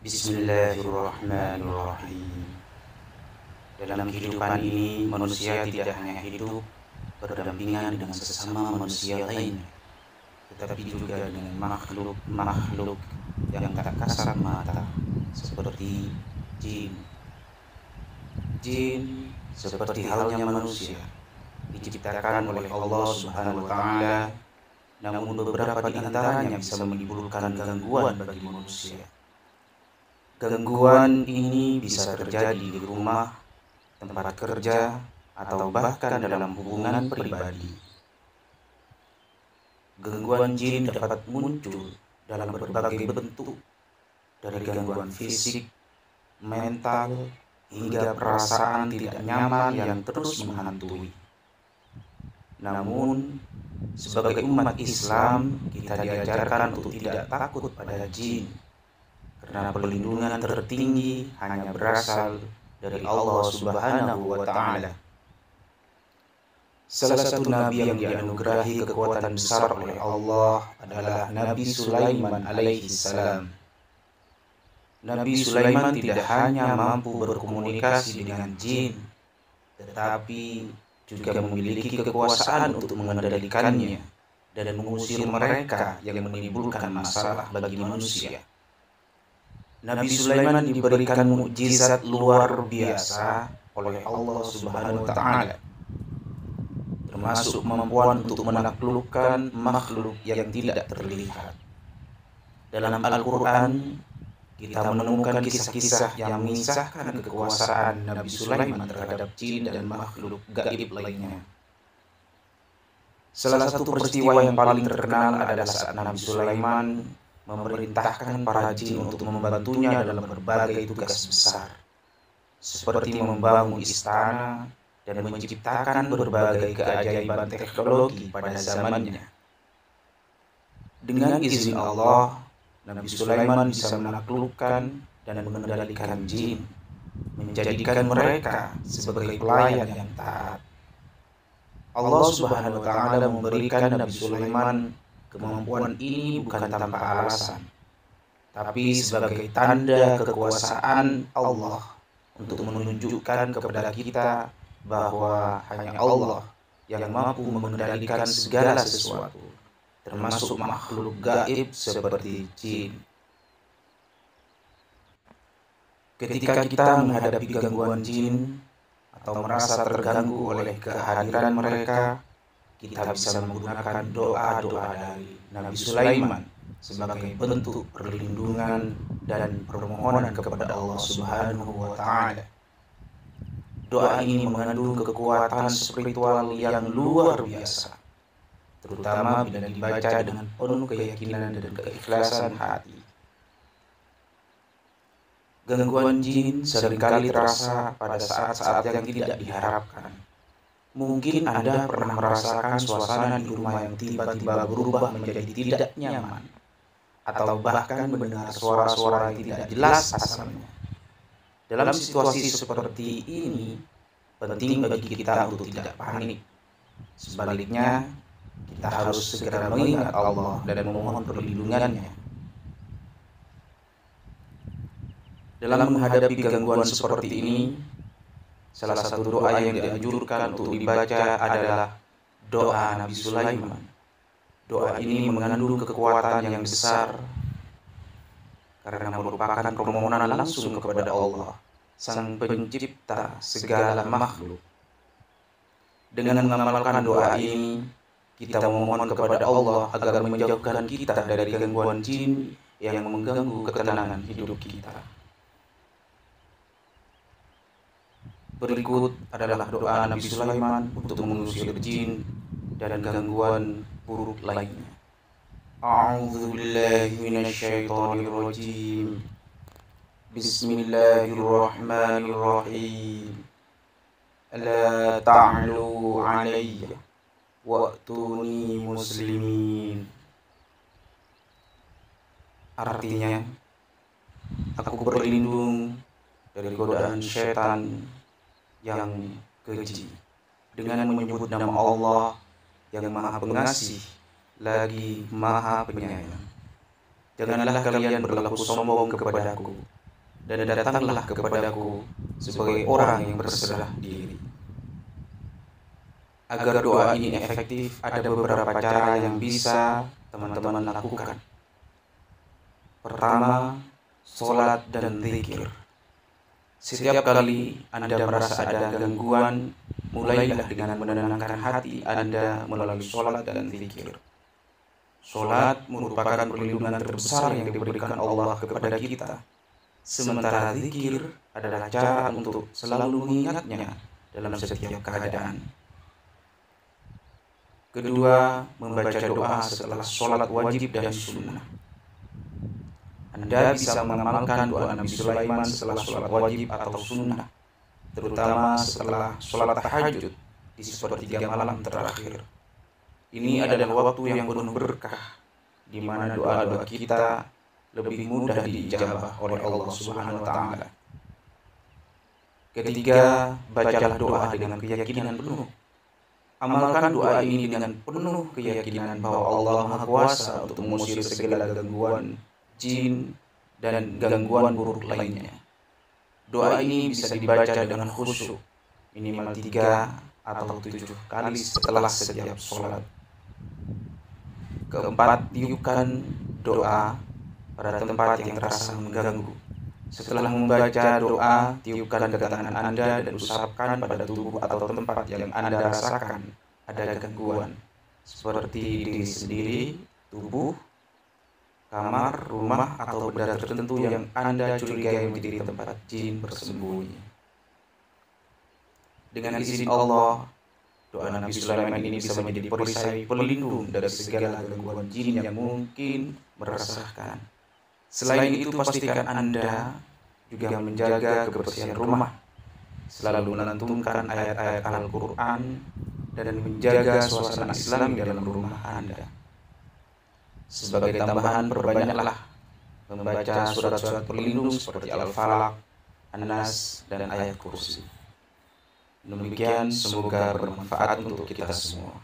Bismillahirrahmanirrahim. Dalam kehidupan ini, manusia tidak hanya hidup berdampingan dengan sesama manusia lainnya, tetapi juga dengan makhluk-makhluk yang tak kasat mata, seperti jin. Jin, seperti halnya manusia, diciptakan oleh Allah Subhanahu wa Ta'ala, namun beberapa di antaranya bisa menimbulkan gangguan bagi manusia. Gangguan ini bisa terjadi di rumah, tempat kerja, atau bahkan dalam hubungan pribadi. Gangguan jin dapat muncul dalam berbagai bentuk, dari gangguan fisik, mental, hingga perasaan tidak nyaman yang terus menghantui. Namun, sebagai umat Islam, kita diajarkan untuk tidak takut pada jin, karena perlindungan tertinggi hanya berasal dari Allah Subhanahu wa Ta'ala. Salah satu nabi yang dianugerahi kekuatan besar oleh Allah adalah Nabi Sulaiman alaihi salam. Nabi Sulaiman tidak hanya mampu berkomunikasi dengan jin, tetapi juga memiliki kekuasaan untuk mengendalikannya dan mengusir mereka yang menimbulkan masalah bagi manusia. Nabi Sulaiman diberikan mukjizat luar biasa oleh Allah Subhanahu wa Ta'ala, termasuk kemampuan untuk menaklukkan makhluk yang tidak terlihat. Dalam Al-Quran, kita menemukan kisah-kisah yang mengisahkan kekuasaan Nabi Sulaiman terhadap jin dan makhluk gaib lainnya. Salah satu peristiwa yang paling terkenal adalah saat Nabi Sulaiman memerintahkan para jin untuk membantunya dalam berbagai tugas besar, seperti membangun istana dan menciptakan berbagai keajaiban teknologi pada zamannya. Dengan izin Allah, Nabi Sulaiman bisa menaklukkan dan mengendalikan jin, menjadikan mereka sebagai pelayan yang taat. Allah Subhanahu wa Ta'ala memberikan Nabi Sulaiman kemampuan ini bukan tanpa alasan, tapi sebagai tanda kekuasaan Allah untuk menunjukkan kepada kita bahwa hanya Allah yang mampu mengendalikan segala sesuatu, termasuk makhluk gaib seperti jin. Ketika kita menghadapi gangguan jin atau merasa terganggu oleh kehadiran mereka, kita bisa menggunakan doa-doa dari Nabi Sulaiman sebagai bentuk perlindungan dan permohonan kepada Allah Subhanahu wa Ta'ala. Doa ini mengandung kekuatan spiritual yang luar biasa, terutama bila dibaca dengan penuh keyakinan dan keikhlasan hati. Gangguan jin seringkali terasa pada saat-saat yang tidak diharapkan. Mungkin Anda pernah merasakan suasana di rumah yang tiba-tiba berubah menjadi tidak nyaman, atau bahkan mendengar suara-suara yang tidak jelas asalnya. Dalam situasi seperti ini, penting bagi kita untuk tidak panik. Sebaliknya, kita harus segera mengingat Allah dan memohon perlindungannya. Dalam menghadapi gangguan seperti ini, salah satu doa yang dianjurkan untuk dibaca adalah doa Nabi Sulaiman. Doa ini mengandung kekuatan yang besar karena merupakan permohonan langsung kepada Allah, Sang Pencipta segala makhluk. Dengan mengamalkan doa ini, kita memohon kepada Allah agar menjauhkan kita dari gangguan jin yang mengganggu ketenangan hidup kita. Berikut adalah doa Nabi Sulaiman untuk mengusir jin dan gangguan buruk lainnya. A'udzu billahi minasyaitonir rajim. Bismillahirrahmanirrahim. La ta'lu 'alayya wa'tuni muslimin. Artinya, aku berlindung dari godaan syaitan yang keji dengan menyebut nama Allah yang Maha Pengasih lagi Maha Penyayang. Janganlah kalian berlaku sombong kepadaku dan datanglah kepadaku sebagai orang yang berserah diri. Agar doa ini efektif, ada beberapa cara yang bisa teman-teman lakukan. Pertama, sholat dan zikir. Setiap kali Anda merasa ada gangguan, mulailah dengan menenangkan hati Anda melalui sholat dan zikir. Sholat merupakan perlindungan terbesar yang diberikan Allah kepada kita. Sementara zikir adalah cara untuk selalu mengingatnya dalam setiap keadaan. Kedua, membaca doa setelah sholat wajib dan sunnah. Anda bisa mengamalkan doa Nabi Sulaiman setelah sholat wajib atau sunnah, terutama setelah sholat tahajud di sepertiga malam terakhir. Ini adalah waktu yang penuh berkah, di mana doa-doa kita lebih mudah diijabah oleh Allah Subhanahu wa Ta'ala. Ketiga, bacalah doa dengan keyakinan penuh. Amalkan doa ini dengan penuh keyakinan bahwa Allah Maha Kuasa untuk mengusir segala gangguan jin dan gangguan buruk lainnya. Doa ini bisa dibaca dengan khusyuk, minimal 3 atau 7 kali setelah setiap sholat. Keempat, tiupkan doa pada tempat yang terasa mengganggu. Setelah membaca doa, tiupkan ke tangan Anda dan usapkan pada tubuh atau tempat yang Anda rasakan ada gangguan, seperti diri sendiri, tubuh, kamar, rumah, atau benda tertentu yang Anda curigai menjadi tempat jin bersembunyi. Dengan izin Allah, doa Nabi Sulaiman ini bisa menjadi perisai pelindung dari segala gangguan jin yang mungkin meresahkan. Selain itu, pastikan Anda juga menjaga kebersihan rumah, selalu melantunkan ayat-ayat Al-Quran, dan menjaga suasana Islami dalam rumah Anda. Sebagai tambahan, perbanyaklah membaca surat-surat pelindung seperti Al-Falaq, An-Nas, dan ayat kursi. Demikian, semoga bermanfaat untuk kita semua.